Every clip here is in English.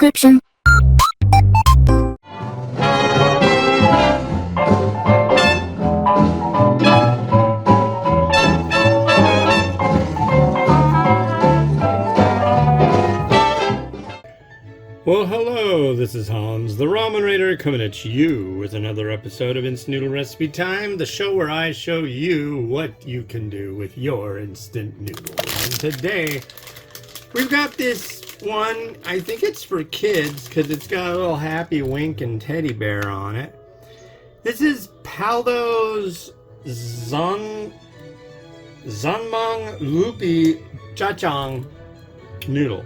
description. Well, hello, this is Hans, the Ramen Raider, coming at you with another episode of Instant Noodle Recipe Time, the show where I show you what you can do with your instant noodles. And today, we've got this one, I think it's for kids, because it's got a little happy wink and teddy bear on it. This is Paldo's Zanmang Loopy Jjajang noodle.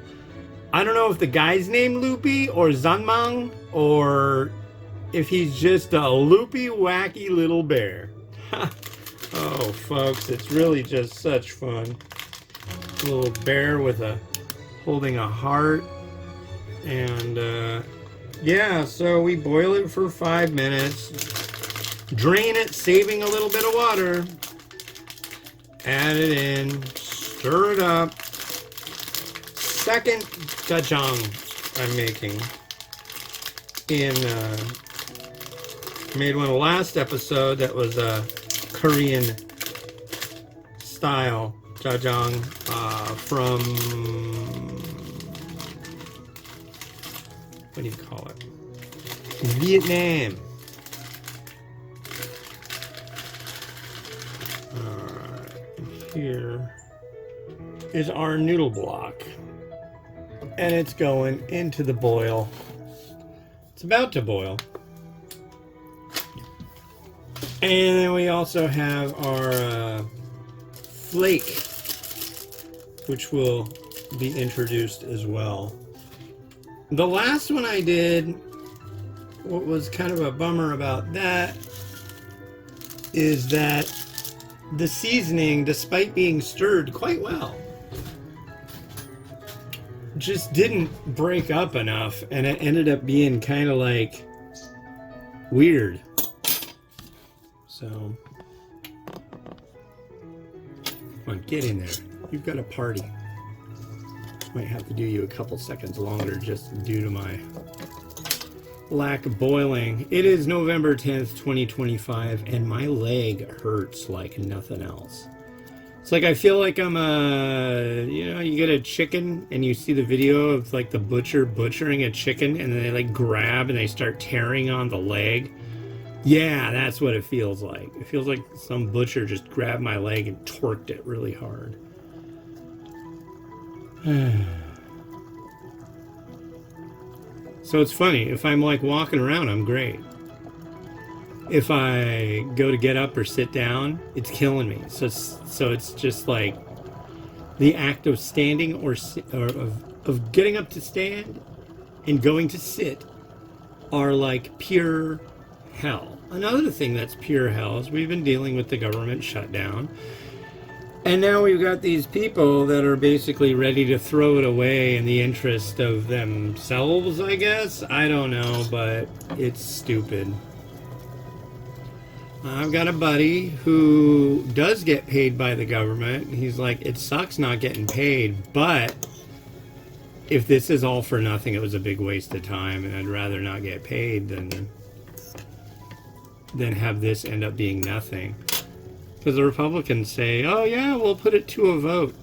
I don't know if the guy's named Loopy or Zanmang, or if he's just a loopy, wacky little bear. Oh, folks, it's really just such fun. A little bear with holding a heart. And, yeah, so we boil it for 5 minutes. Drain it, saving a little bit of water. Add it in. Stir it up. Second Jjajang I'm making. Made one last episode that was a Korean style Jjajang from, what do you call it? Vietnam. Alright, here is our noodle block. And it's going into the boil. It's about to boil. And then we also have our flake, which will be introduced as well. The last one I did, what was kind of a bummer about that, is that the seasoning, despite being stirred quite well, just didn't break up enough, and it ended up being kind of like weird. So, come on, get in there. You've got a party. Might have to do you a couple seconds longer just due to my lack of boiling. It is November 10th, 2025, and my leg hurts like nothing else. It's like I feel like I'm you get a chicken and you see the video of like the butcher butchering a chicken and then they like grab and they start tearing on the leg. Yeah, that's what it feels like. It feels like some butcher just grabbed my leg and torqued it really hard. So it's funny, if I'm like walking around, I'm great. If I go to get up or sit down, it's killing me. So it's just like the act of standing or of getting up to stand and going to sit are like pure hell. Another thing that's pure hell is we've been dealing with the government shutdown. And now we've got these people that are basically ready to throw it away in the interest of themselves, I guess. I don't know, but it's stupid. I've got a buddy who does get paid by the government. He's like, it sucks not getting paid, but if this is all for nothing, it was a big waste of time, and I'd rather not get paid than have this end up being nothing. Because the Republicans say, oh yeah, we'll put it to a vote.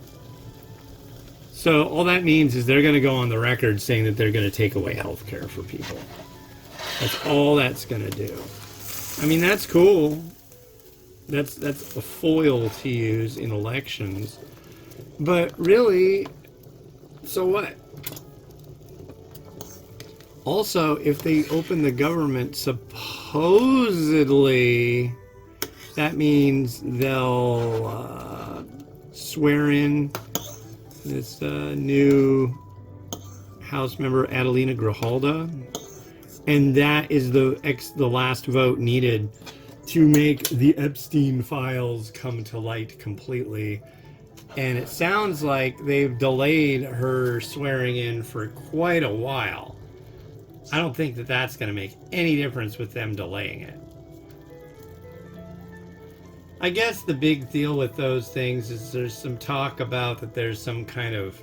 So all that means is they're going to go on the record saying that they're going to take away health care for people. That's all that's going to do. I mean, that's cool. That's a foil to use in elections. But really, so what? Also, if they open the government, supposedly, that means they'll swear in this new House member, Adelina Grijalda. And that is the last vote needed to make the Epstein files come to light completely. And it sounds like they've delayed her swearing in for quite a while. I don't think that that's going to make any difference with them delaying it. I guess the big deal with those things is there's some talk about that there's some kind of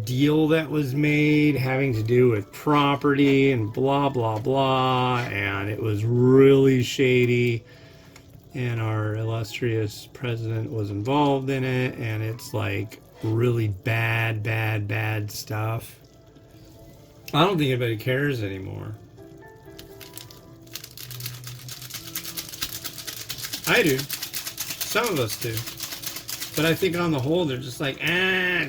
deal that was made having to do with property and blah blah blah, and it was really shady, and our illustrious president was involved in it, and it's like really bad stuff. I don't think anybody cares anymore. I do. Some of us do. But I think on the whole, they're just like,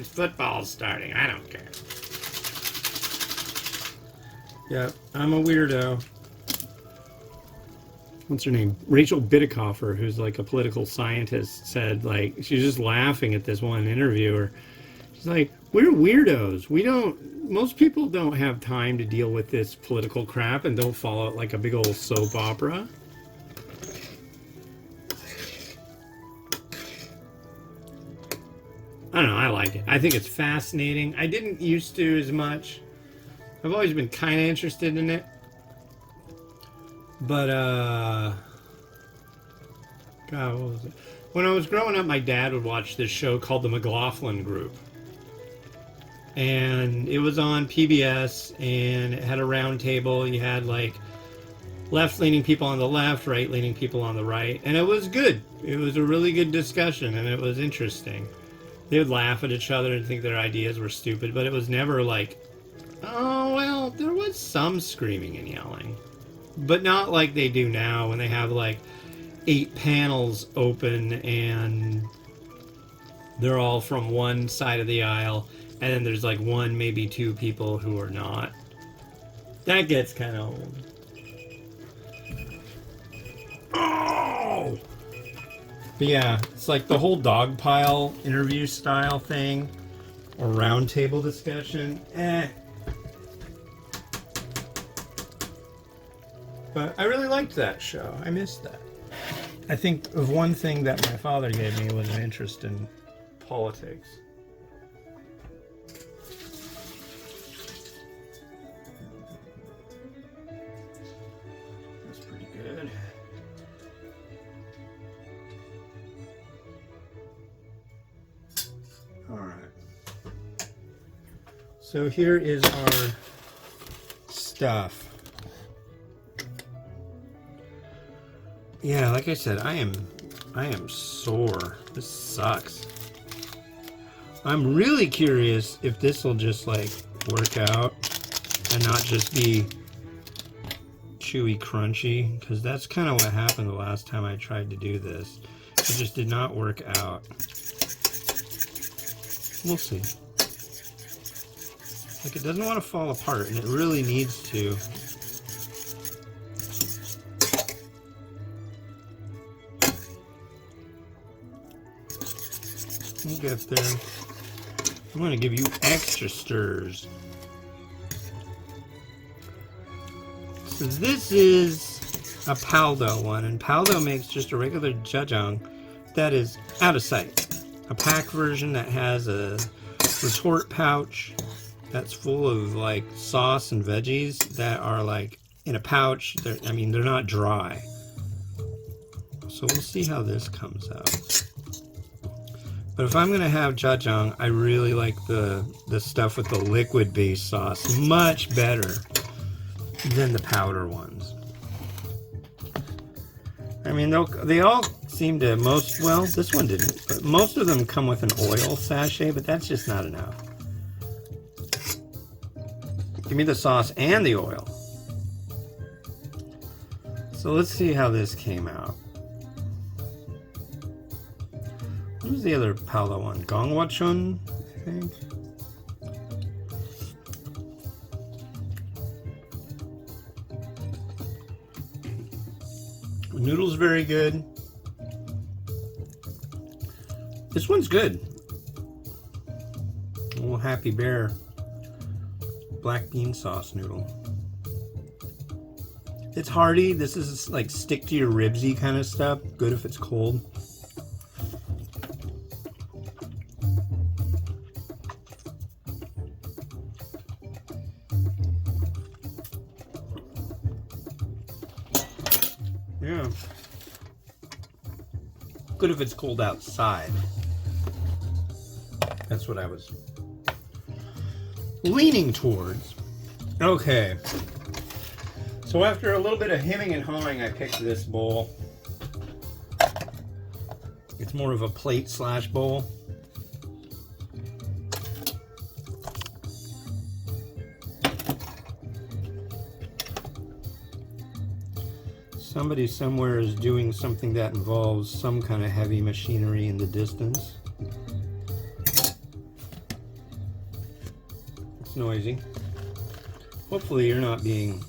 football's starting. I don't care. Yeah, I'm a weirdo. What's her name? Rachel Bidikofer, who's like a political scientist, said, like, she's just laughing at this one interviewer. She's like, we're weirdos. Most people don't have time to deal with this political crap and don't follow it like a big old soap opera. I don't know, I like it. I think it's fascinating. I didn't used to as much. I've always been kind of interested in it. But, God, what was it? When I was growing up, my dad would watch this show called The McLaughlin Group. And it was on PBS, and it had a round table. You had, like, left-leaning people on the left, right-leaning people on the right. And it was good. It was a really good discussion, and it was interesting. They would laugh at each other and think their ideas were stupid, but it was never like, oh, well, there was some screaming and yelling. But not like they do now when they have like 8 panels open and they're all from one side of the aisle, and then there's like 1, maybe 2 people who are not. That gets kind of old. Oh! But yeah, it's like the whole dog pile interview style thing, or round table discussion, But I really liked that show. I missed that. I think of one thing that my father gave me was an interest in politics. That's pretty good. Alright. So here is our stuff. Yeah, like I said, I am sore. This sucks. I'm really curious if this will just like work out and not just be chewy crunchy, because that's kind of what happened the last time I tried to do this. It just did not work out. We'll see. Like, it doesn't want to fall apart, and it really needs to. We'll get there. I'm going to give you extra stirs. So this is a Paldo one, and Paldo makes just a regular Jjajang that is out of sight. A pack version that has a retort pouch that's full of like sauce and veggies that are like in a pouch. They're not dry. So we'll see how this comes out. But if I'm going to have Jjajang, I really like the stuff with the liquid-based sauce much better than the powder ones. I mean, they all seem to well, this one didn't, but most of them come with an oil sachet, but that's just not enough. Give me the sauce and the oil. So let's see how this came out. What was the other Paldo one? Gongwachun, I think. Noodle's very good. This one's good. Little Happy Bear black bean sauce noodle. It's hearty. This is like stick to your ribsy kind of stuff. Good if it's cold. Yeah. Good if it's cold outside. That's what I was leaning towards. Okay. So after a little bit of hemming and hawing, I picked this bowl. It's more of a plate slash bowl. Somebody somewhere is doing something that involves some kind of heavy machinery in the distance. It's noisy. Hopefully you're not being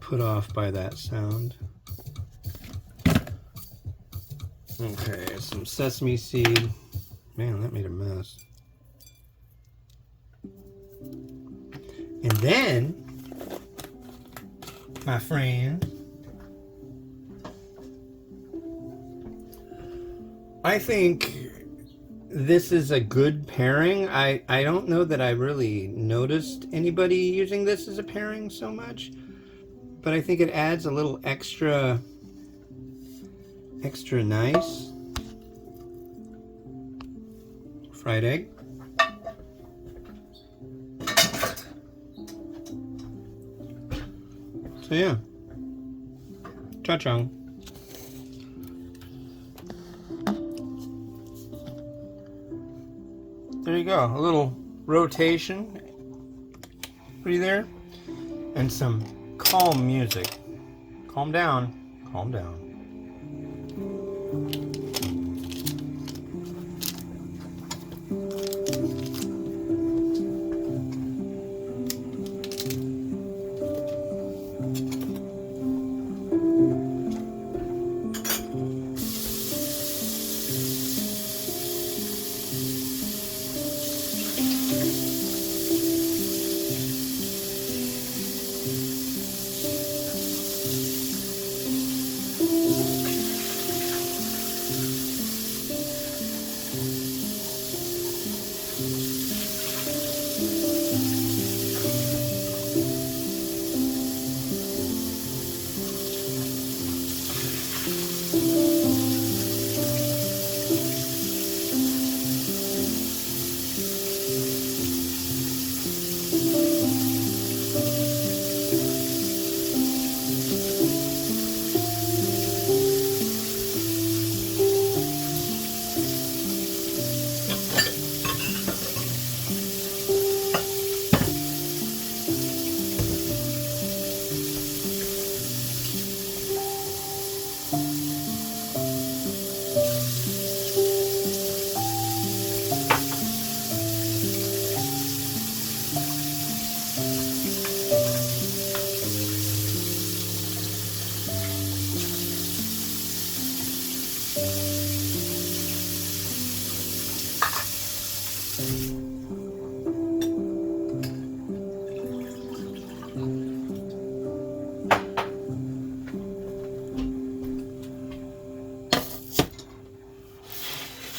put off by that sound. Okay, some sesame seed. Man, that made a mess. And then, my friend, I think this is a good pairing. I don't know that I really noticed anybody using this as a pairing so much, but I think it adds a little extra nice. Fried egg. So yeah. Jjajang. There you go, a little rotation. Pretty there. And some calm music. Calm down. Calm down.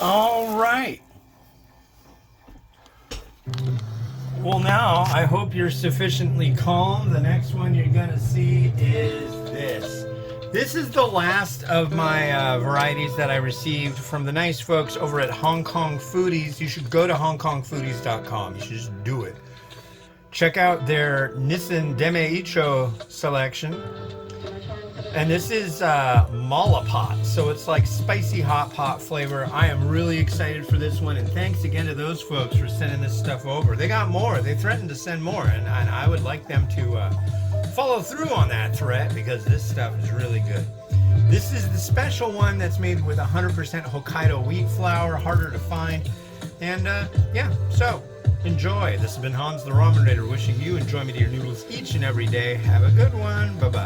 All right. Well, now I hope you're sufficiently calm. The next one you're going to see is this. This is the last of my varieties that I received from the nice folks over at Hong Kong Foodies. You should go to hongkongfoodies.com. You should just do it. Check out their Nissan Demeicho selection. And this is mala pot, so it's like spicy hot pot flavor. I am really excited for this one, and thanks again to those folks for sending this stuff over. They got more. They threatened to send more, and I would like them to follow through on that threat because this stuff is really good. This is the special one that's made with 100% Hokkaido wheat flour, harder to find. And yeah, so enjoy. This has been Hans the Ramen Raider wishing you enjoyment of your noodles each and every day. Have a good one. Bye-bye.